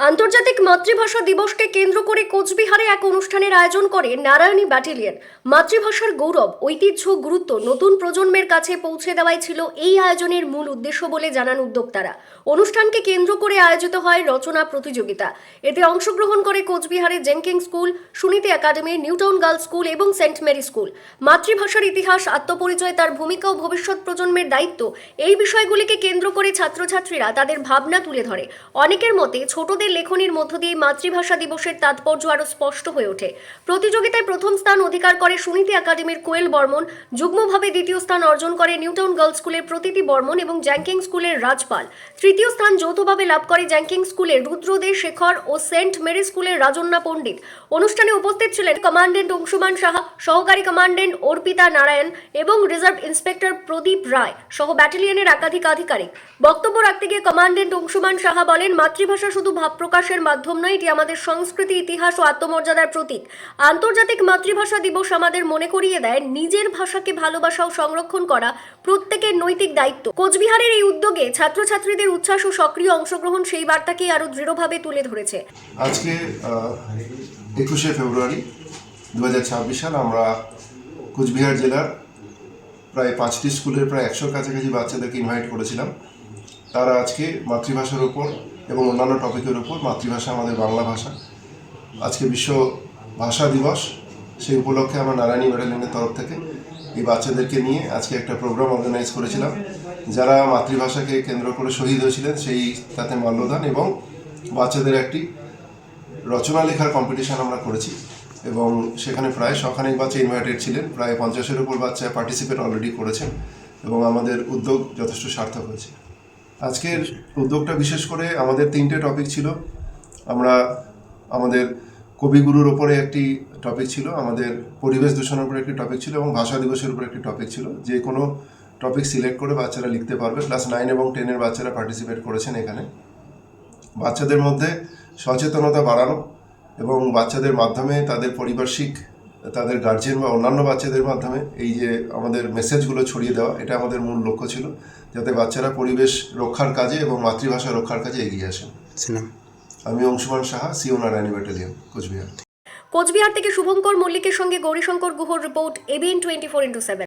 আন্তর্জাতিক মাতৃভাষা দিবসকে কেন্দ্র করে কোচবিহারে এক অনুষ্ঠানের আয়োজন করে নারায়ণী ব্যাটালিয়ন। মাতৃভাষার গৌরব, ঐতিহ্য, গুরুত্ব নতুন প্রজন্মের কাছে পৌঁছে দেওয়াই ছিল এই আয়োজনের মূল উদ্দেশ্য বলে জানান উদ্যোক্তারা। অনুষ্ঠানকে কেন্দ্র করে আয়োজিত হয় রচনা প্রতিযোগিতা। এতে অংশগ্রহণ করে কোচবিহারের Jenkins school, Suniti academy, Newtown girls school এবং সেন্ট মেরি স্কুল। মাতৃভাষার ইতিহাস, আত্মপরিচয়, তার ভূমিকা ও ভবিষ্যৎ প্রজন্মের দায়িত্ব, এই বিষয়গুলিকে কেন্দ্র করে ছাত্রছাত্রীরা তাদের ভাবনা তুলে ধরে। অনেকের মতে ছোটদের লেখনীর মধ্য দিয়ে মাতৃভাষা দিবসের তাৎপর্য আরো স্পষ্ট হয়ে ওঠে। প্রতিযোগিতায় প্রথম স্থান অধিকার করে সুনীতি একাডেমির কোয়েল বর্মন, যুগ্মভাবে দ্বিতীয় স্থান অর্জন করে নিউটাউন গার্লস স্কুলের প্রতীতি বর্মন এবং জ্যাংকিং স্কুলের রাজপাল। তৃতীয় স্থান যৌথভাবে লাভ করে জ্যাংকিং স্কুলের রুদ্রদে শেখর ও সেন্ট মেরি স্কুলের রাজন্না পণ্ডিত। অনুষ্ঠানে উপস্থিত ছিলেন কমান্ডেন্ট অংশুমান সাহা, সহকারী কমান্ডেন্ট অর্পিতা নারায়ণ এবং রিজার্ভ ইন্সপেক্টর প্রদীপ রায় সহ ব্যাটালিয়নের একাধিক আধিকারিক। বক্তব্য রাখতে গিয়ে কমান্ডেন্ট অংশুমান সাহা বলেন, মাতৃভাষা শুধু ভাব প্রকাশের মাধ্যম নয়, এটি আমাদের সংস্কৃতি, ইতিহাস ও আত্মমর্যাদার প্রতীক। আন্তর্জাতিক মাতৃভাষা দিবস আমাদের মনে করিয়ে দেয় নিজের ভাষাকে ভালোবাসা ও সংরক্ষণ করা প্রত্যেকের নৈতিক দায়িত্ব। কোচবিহারের এই উদ্যোগে ছাত্রছাত্রীদের উচ্ছ্বাস ও সক্রিয় অংশগ্রহণ সেই বার্তাকে আরো দৃঢ়ভাবে তুলে ধরেছে। আজকে 21শে ফেব্রুয়ারি 2026 সাল আমরা কোচবিহার জেলার প্রায় 5টি স্কুলের প্রায় 100 কাছাকাছি বাচ্চাদেরকে ইনভাইট করেছিলাম। তারা আজকে মাতৃভাষার উপর এবং অন্যান্য টপিকের উপর, মাতৃভাষা আমাদের বাংলা ভাষা, আজকে বিশ্ব ভাষা দিবস, সেই উপলক্ষে আমরা নারায়ণী ব্যাটালিয়নের তরফ থেকে এই বাচ্চাদেরকে নিয়ে আজকে একটা প্রোগ্রাম অর্গানাইজ করেছিলাম। যারা মাতৃভাষাকে কেন্দ্র করে শহীদ হয়েছিলেন সেই তাতে মাল্যদান এবং বাচ্চাদের একটি রচনা লেখার কম্পিটিশান আমরা করেছি এবং সেখানে প্রায় শখানেক বাচ্চা ইনভাইটেড ছিলেন। প্রায় 50-এর উপর বাচ্চা পার্টিসিপেট অলরেডি করেছেন এবং আমাদের উদ্যোগ যথেষ্ট সার্থক হয়েছে। আজকের উদ্যোগটা বিশেষ করে আমাদের 3টে টপিক ছিল। আমাদের কবিগুরুর ওপরে একটি টপিক ছিল, আমাদের পরিবেশ দূষণের উপরে একটি টপিক ছিল এবং ভাষা দিবসের উপরে একটি টপিক ছিল। যে কোনো টপিক সিলেক্ট করে বাচ্চারা লিখতে পারবে। ক্লাস 9 এবং 10-এর বাচ্চারা পার্টিসিপেট করেছেন। এখানে বাচ্চাদের মধ্যে সচেতনতা বাড়ানো এবং বাচ্চাদের মাধ্যমে তাদের পারিপার্শ্বিক, তাদের গার্জিয়ান বা অন্যান্য বাচ্চাদের মাধ্যমে এই যে আমাদের মেসেজগুলো ছড়িয়ে দেওয়া, এটা আমাদের মূল লক্ষ্য ছিল, যাতে বাচ্চারা পরিবেশ রক্ষার কাজে এবং মাতৃভাষা রক্ষার কাজে এগিয়ে আসেন। আমি অংশুমান সাহা, সিও নারায়ণী ব্যাটালিয়ন, কোচবিহার। কোচবিহার থেকে শুভঙ্কর মল্লিকের সঙ্গে গৌরীশঙ্কর গুহর রিপোর্ট, ABN 24/7।